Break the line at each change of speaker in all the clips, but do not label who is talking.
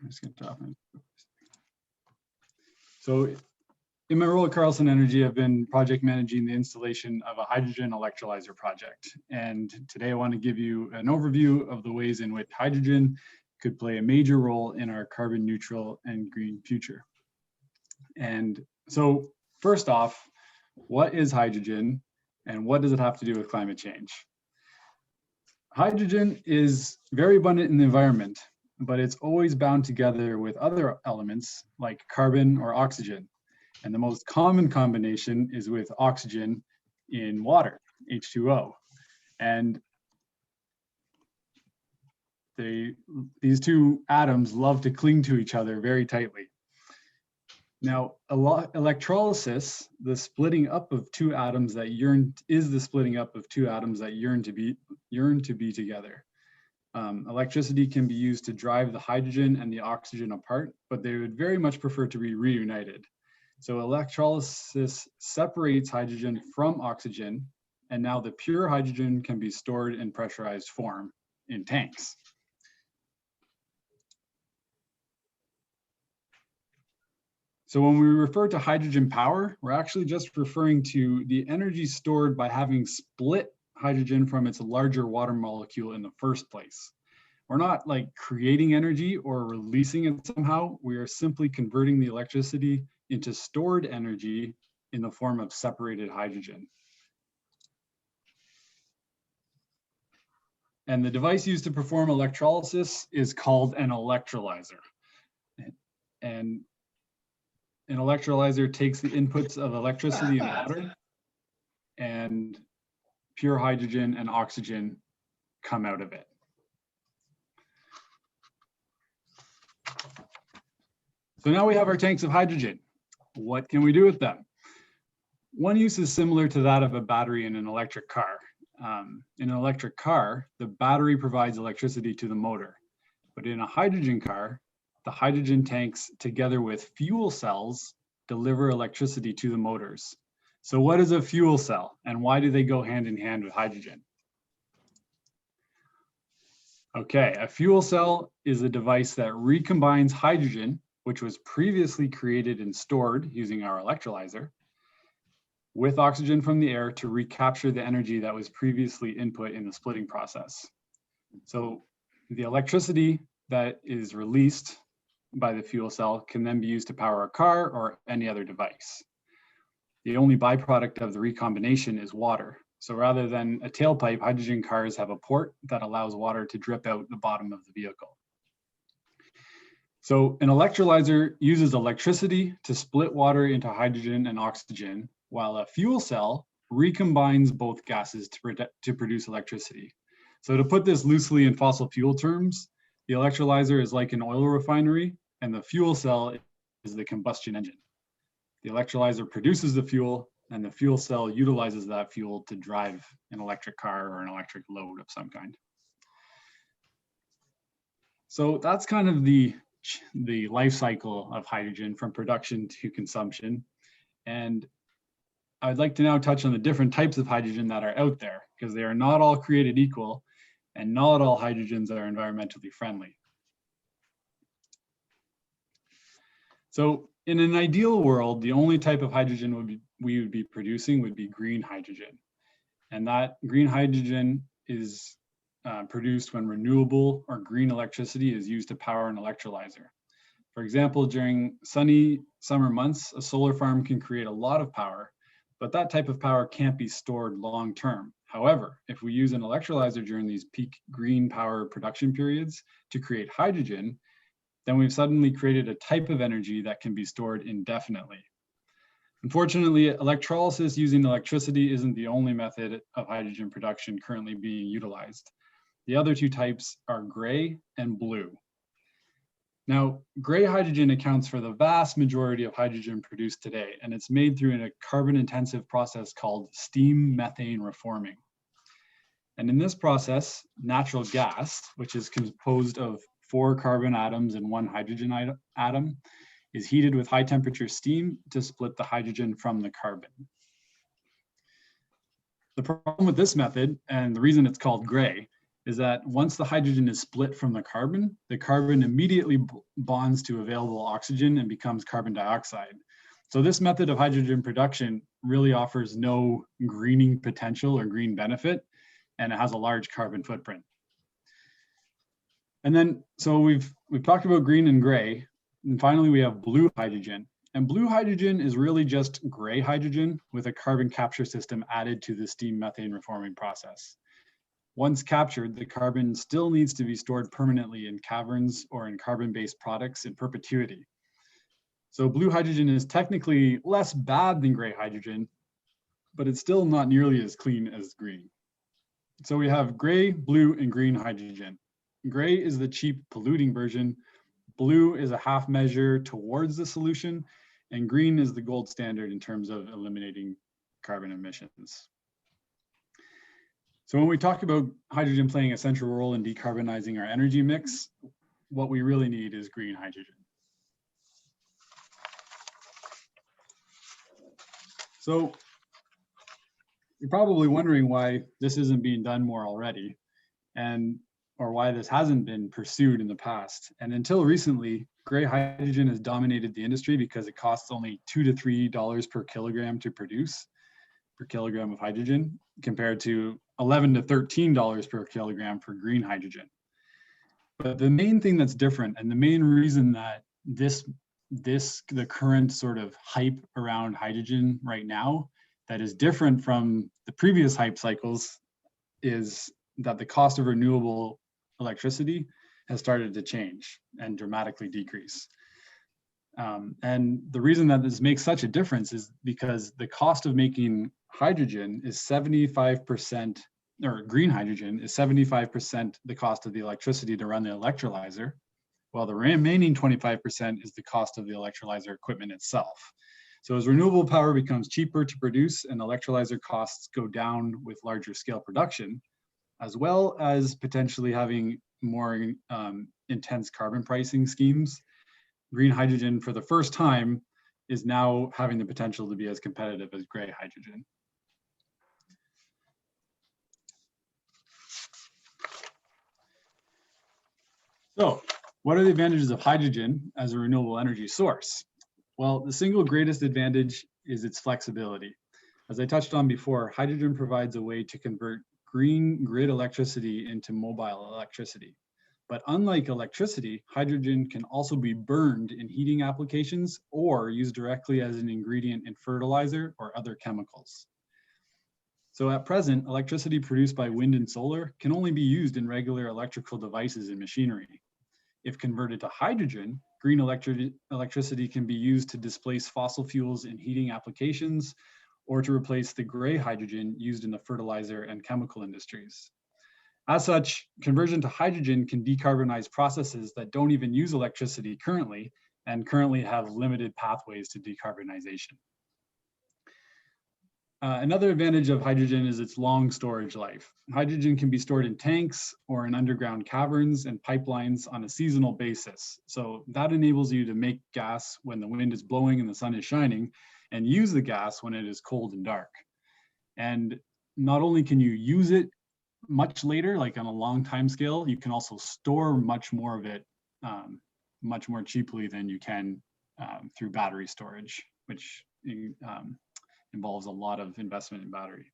I'm just going to drop it. So in my role at Carlson Energy, I've been project managing the installation of a hydrogen electrolyzer project. And today I want to give you an overview of the ways in which hydrogen could play a major role in our carbon neutral and green future. And so first off, what is hydrogen and what does it have to do with climate change? Hydrogen is very abundant in the environment, but it's always bound together with other elements like carbon or oxygen. And the most common combination is with oxygen in water, H2O. And these two atoms love to cling to each other very tightly. Now, electrolysis, the splitting up of two atoms that yearn to be together. Electricity can be used to drive the hydrogen and the oxygen apart, but they would very much prefer to be reunited. So electrolysis separates hydrogen from oxygen, and now the pure hydrogen can be stored in pressurized form in tanks. So when we refer to hydrogen power, we're actually just referring to the energy stored by having split hydrogen from its larger water molecule in the first place. We're not like creating energy or releasing it somehow. We are simply converting the electricity into stored energy in the form of separated hydrogen. And the device used to perform electrolysis is called an electrolyzer. And an electrolyzer takes the inputs of electricity and water, and pure hydrogen and oxygen come out of it. So now we have our tanks of hydrogen. What can we do with them? One use is similar to that of a battery in an electric car. In an electric car, the battery provides electricity to the motor. But in a hydrogen car, the hydrogen tanks, together with fuel cells, deliver electricity to the motors. So what is a fuel cell and why do they go hand in hand with hydrogen? Okay, a fuel cell is a device that recombines hydrogen, which was previously created and stored using our electrolyzer, with oxygen from the air to recapture the energy that was previously input in the splitting process. So the electricity that is released by the fuel cell can then be used to power a car or any other device. The only byproduct of the recombination is water. So rather than a tailpipe, hydrogen cars have a port that allows water to drip out the bottom of the vehicle. So an electrolyzer uses electricity to split water into hydrogen and oxygen, while a fuel cell recombines both gases to produce electricity. So to put this loosely in fossil fuel terms, the electrolyzer is like an oil refinery, and the fuel cell is the combustion engine. The electrolyzer produces the fuel, and the fuel cell utilizes that fuel to drive an electric car or an electric load of some kind. So that's kind of the life cycle of hydrogen from production to consumption. And I'd like to now touch on the different types of hydrogen that are out there, because they are not all created equal, and not all hydrogens are environmentally friendly. So in an ideal world, the only type of hydrogen we would be producing would be green hydrogen. And that green hydrogen is produced when renewable or green electricity is used to power an electrolyzer. For example, during sunny summer months, a solar farm can create a lot of power, but that type of power can't be stored long term. However, if we use an electrolyzer during these peak green power production periods to create hydrogen, then we've suddenly created a type of energy that can be stored indefinitely. Unfortunately, electrolysis using electricity isn't the only method of hydrogen production currently being utilized. The other two types are gray and blue. Now, gray hydrogen accounts for the vast majority of hydrogen produced today, and it's made through a carbon-intensive process called steam methane reforming. And in this process, natural gas, which is composed of 4 carbon atoms and 1 hydrogen atom, is heated with high temperature steam to split the hydrogen from the carbon. The problem with this method, and the reason it's called gray, is that once the hydrogen is split from the carbon immediately bonds to available oxygen and becomes carbon dioxide. So this method of hydrogen production really offers no greening potential or green benefit, and it has a large carbon footprint. And then, so we've talked about green and gray, and finally we have blue hydrogen. And blue hydrogen is really just gray hydrogen with a carbon capture system added to the steam methane reforming process. Once captured, the carbon still needs to be stored permanently in caverns or in carbon-based products in perpetuity. So blue hydrogen is technically less bad than gray hydrogen, but it's still not nearly as clean as green. So we have gray, blue, and green hydrogen. Gray is the cheap polluting version, blue is a half measure towards the solution, and green is the gold standard in terms of eliminating carbon emissions. So when we talk about hydrogen playing a central role in decarbonizing our energy mix, what we really need is green hydrogen. So you're probably wondering why this isn't being done more already, or why this hasn't been pursued in the past. And until recently, gray hydrogen has dominated the industry because it costs only $2 to $3 per kilogram to produce, per kilogram of hydrogen, compared to $11 to $13 per kilogram for green hydrogen. But the main thing that's different, and the main reason that the current sort of hype around hydrogen right now that is different from the previous hype cycles, is that the cost of renewable electricity has started to change and dramatically decrease. And the reason that this makes such a difference is because the cost of making hydrogen is 75%, or green hydrogen is 75% the cost of the electricity to run the electrolyzer, while the remaining 25% is the cost of the electrolyzer equipment itself. So as renewable power becomes cheaper to produce and electrolyzer costs go down with larger scale production, as well as potentially having more intense carbon pricing schemes, green hydrogen for the first time is now having the potential to be as competitive as gray hydrogen. So what are the advantages of hydrogen as a renewable energy source? Well, the single greatest advantage is its flexibility. As I touched on before, hydrogen provides a way to convert green grid electricity into mobile electricity. But unlike electricity, hydrogen can also be burned in heating applications or used directly as an ingredient in fertilizer or other chemicals. So at present, electricity produced by wind and solar can only be used in regular electrical devices and machinery. If converted to hydrogen, green electricity can be used to displace fossil fuels in heating applications or to replace the gray hydrogen used in the fertilizer and chemical industries. As such, conversion to hydrogen can decarbonize processes that don't even use electricity currently and currently have limited pathways to decarbonization. Another advantage of hydrogen is its long storage life. Hydrogen can be stored in tanks or in underground caverns and pipelines on a seasonal basis. So that enables you to make gas when the wind is blowing and the sun is shining, and use the gas when it is cold and dark. And not only can you use it much later, like on a long time scale, you can also store much more of it much more cheaply than you can through battery storage, which involves a lot of investment in battery.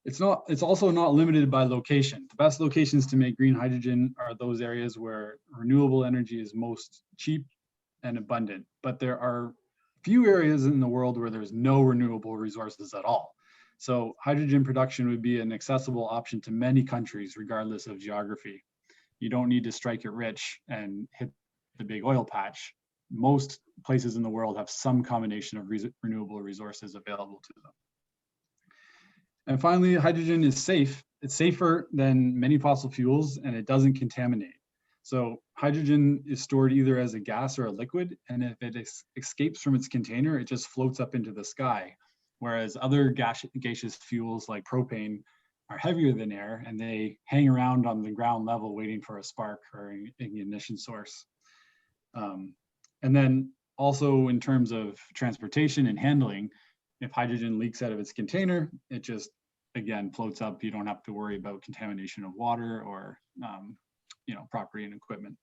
It's also not limited by location. The best locations to make green hydrogen are those areas where renewable energy is most cheap and abundant, but there are few areas in the world where there's no renewable resources at all. So hydrogen production would be an accessible option to many countries, regardless of geography. You don't need to strike it rich and hit the big oil patch. Most places in the world have some combination of renewable resources available to them. And finally, hydrogen is safe. It's safer than many fossil fuels, and it doesn't contaminate. So hydrogen is stored either as a gas or a liquid, and if it escapes from its container, it just floats up into the sky. Whereas other gaseous fuels like propane are heavier than air, and they hang around on the ground level waiting for a spark or an ignition source. And then also in terms of transportation and handling, if hydrogen leaks out of its container, it just again floats up, you don't have to worry about contamination of water or property and equipment.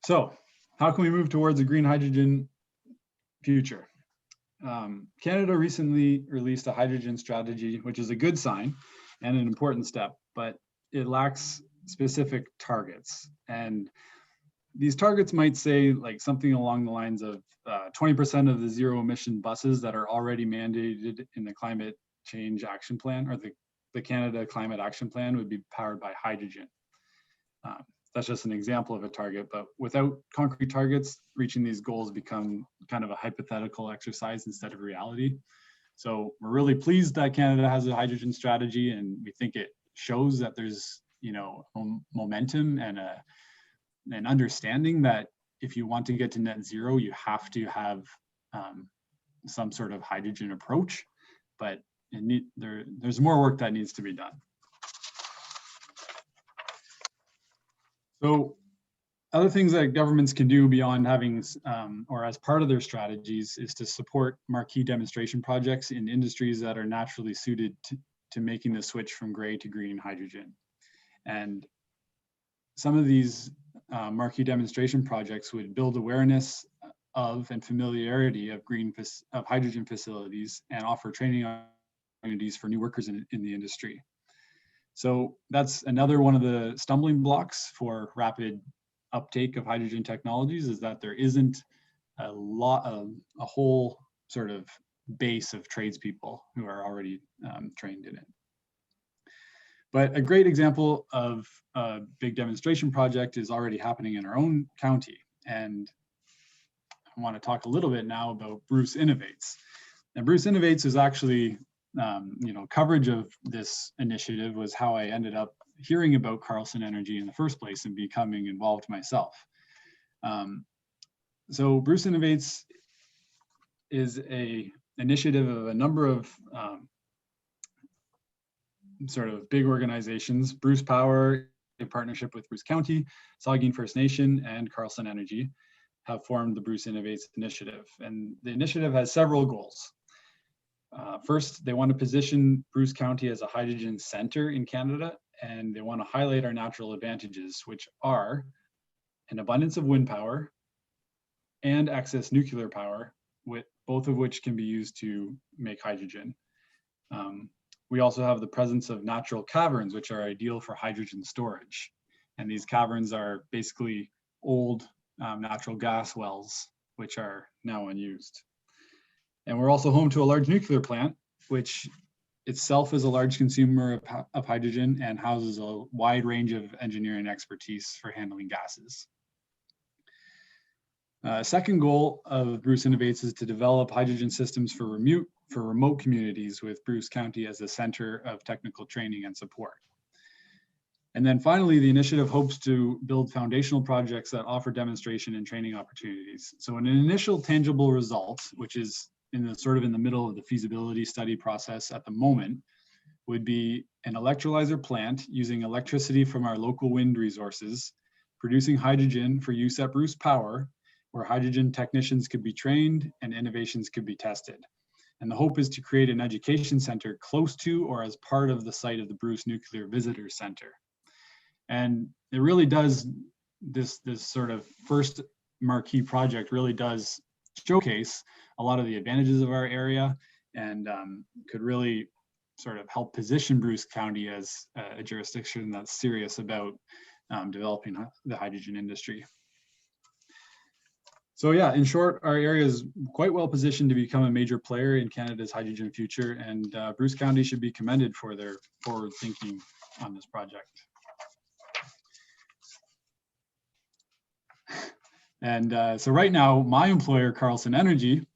So how can we move towards a green hydrogen future? Canada recently released a hydrogen strategy, which is a good sign and an important step, but it lacks specific targets. And these targets might say like something along the lines of 20% of the zero emission buses that are already mandated in the climate change action plan, or the Canada Climate Action Plan, would be powered by hydrogen. That's just an example of a target, but without concrete targets, reaching these goals become kind of a hypothetical exercise instead of reality. So we're really pleased that Canada has a hydrogen strategy, and we think it shows that there's momentum and an understanding that if you want to get to net zero, you have to have some sort of hydrogen approach, but there's more work that needs to be done. So other things that governments can do beyond having, or as part of their strategies, is to support marquee demonstration projects in industries that are naturally suited to making the switch from gray to green hydrogen. And some of these marquee demonstration projects would build awareness of and familiarity of hydrogen facilities and offer training opportunities for new workers in the industry. So that's another one of the stumbling blocks for rapid uptake of hydrogen technologies, is that there isn't a whole sort of base of tradespeople who are already trained in it. But a great example of a big demonstration project is already happening in our own county. And I want to talk a little bit now about Bruce Innovates. And Bruce Innovates is actually, coverage of this initiative was how I ended up hearing about Carlson Energy in the first place and becoming involved myself. So Bruce Innovates is an initiative of a number of sort of big organizations. Bruce Power, in partnership with Bruce County, Saugeen First Nation, and Carlson Energy, have formed the Bruce Innovates initiative. And the initiative has several goals. First, they want to position Bruce County as a hydrogen center in Canada, and they want to highlight our natural advantages, which are an abundance of wind power and excess nuclear power, with both of which can be used to make hydrogen. We also have the presence of natural caverns, which are ideal for hydrogen storage. And these caverns are basically old natural gas wells, which are now unused. And we're also home to a large nuclear plant, which itself is a large consumer of hydrogen and houses a wide range of engineering expertise for handling gases. Second goal of Bruce Innovates is to develop hydrogen systems for remote communities, with Bruce County as the center of technical training and support. And then finally, the initiative hopes to build foundational projects that offer demonstration and training opportunities. So an initial tangible result, which is in the middle of the feasibility study process at the moment, would be an electrolyzer plant using electricity from our local wind resources, producing hydrogen for use at Bruce Power, where hydrogen technicians could be trained and innovations could be tested. And the hope is to create an education center close to or as part of the site of the Bruce Nuclear Visitors Center. And it really does, this sort of first marquee project really does showcase a lot of the advantages of our area, and could really sort of help position Bruce County as a jurisdiction that's serious about developing the hydrogen industry. So yeah, in short, our area is quite well positioned to become a major player in Canada's hydrogen future, and Bruce County should be commended for their forward thinking on this project. And so right now, my employer, Carlson Energy,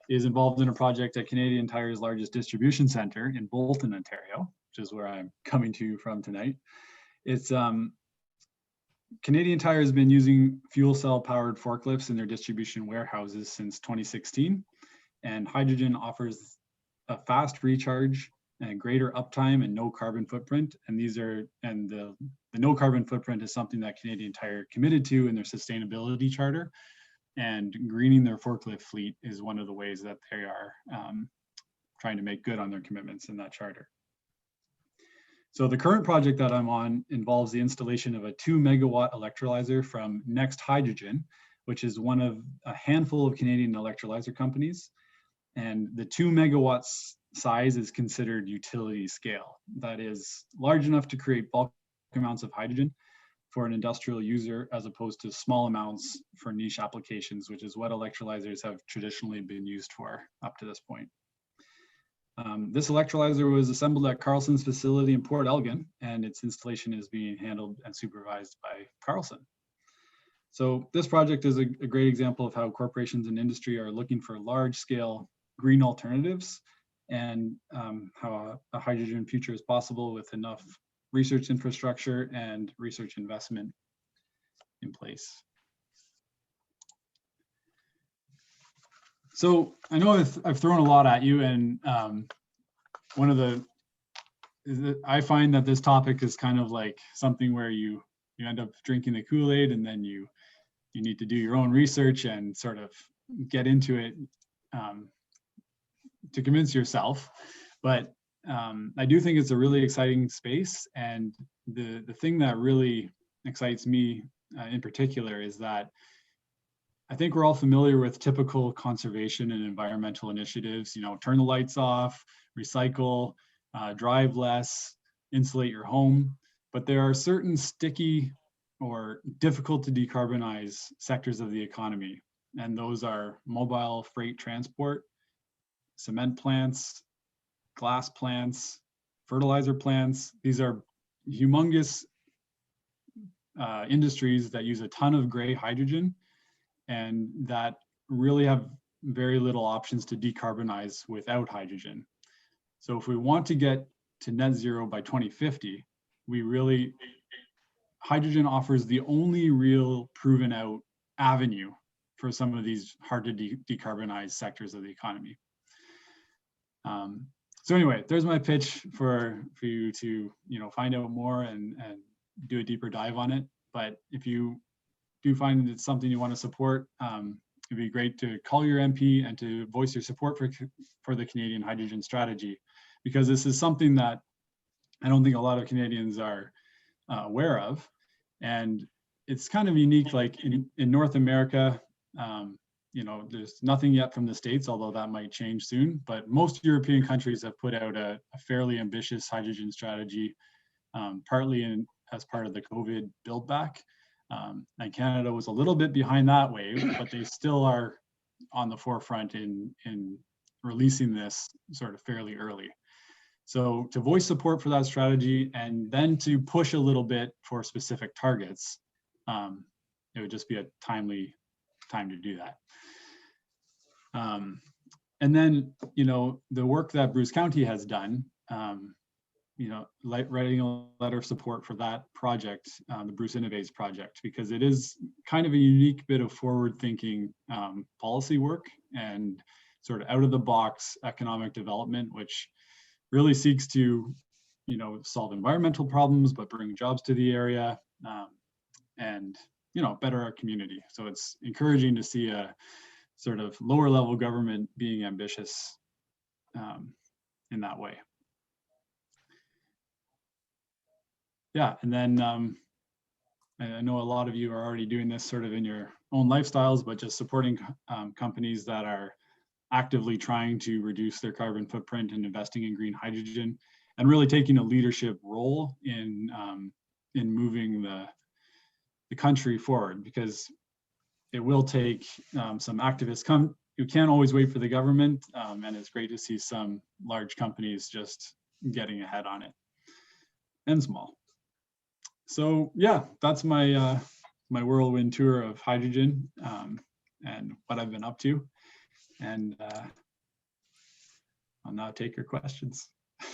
is involved in a project at Canadian Tire's largest distribution center in Bolton, Ontario, which is where I'm coming to you from tonight. It's Canadian Tire has been using fuel cell powered forklifts in their distribution warehouses since 2016, and hydrogen offers a fast recharge and greater uptime and no carbon footprint. And the no carbon footprint is something that Canadian Tire committed to in their sustainability charter, and greening their forklift fleet is one of the ways that they are trying to make good on their commitments in that charter. So the current project that I'm on involves the installation of a 2 megawatt electrolyzer from Next Hydrogen, which is one of a handful of Canadian electrolyzer companies. And the 2 megawatts size is considered utility scale. That is large enough to create bulk amounts of hydrogen for an industrial user, as opposed to small amounts for niche applications, which is what electrolyzers have traditionally been used for up to this point. This electrolyzer was assembled at Carlson's facility in Port Elgin, and its installation is being handled and supervised by Carlson. So this project is a great example of how corporations and industry are looking for large-scale green alternatives, and how a hydrogen future is possible with enough research infrastructure and research investment in place. So I know I've thrown a lot at you, and I find that this topic is kind of like something where you end up drinking the Kool-Aid, and then you need to do your own research and sort of get into it to convince yourself. But I do think it's a really exciting space, and the thing that really excites me in particular is that I think we're all familiar with typical conservation and environmental initiatives, turn the lights off, recycle, drive less, insulate your home. But there are certain sticky or difficult to decarbonize sectors of the economy. And those are mobile freight transport, cement plants, glass plants, fertilizer plants. These are humongous industries that use a ton of gray hydrogen, and that really have very little options to decarbonize without hydrogen. So if we want to get to net zero by 2050, hydrogen offers the only real proven out avenue for some of these hard to decarbonize sectors of the economy. So anyway, there's my pitch for you to find out more and do a deeper dive on it. But if you do find it's something you want to support, it'd be great to call your MP and to voice your support for the Canadian hydrogen strategy, because this is something that I don't think a lot of Canadians are aware of. And it's kind of unique, like in North America, there's nothing yet from the States, although that might change soon. But most European countries have put out a fairly ambitious hydrogen strategy, partly as part of the COVID build back. And Canada was a little bit behind that wave, but they still are on the forefront in releasing this sort of fairly early. So to voice support for that strategy, and then to push a little bit for specific targets, it would just be a timely time to do that. And then, the work that Bruce County has done, writing a letter of support for that project, the Bruce Innovates project, because it is kind of a unique bit of forward-thinking policy work and sort of out-of-the-box economic development, which really seeks to, solve environmental problems, but bring jobs to the area and, better our community. So it's encouraging to see a sort of lower-level government being ambitious in that way. Yeah, and then I know a lot of you are already doing this sort of in your own lifestyles, but just supporting companies that are actively trying to reduce their carbon footprint and investing in green hydrogen, and really taking a leadership role in moving the country forward, because it will take some activists you can't always wait for the government, and it's great to see some large companies just getting ahead on it, and small. So yeah, that's my my whirlwind tour of hydrogen and what I've been up to. And I'll now take your questions.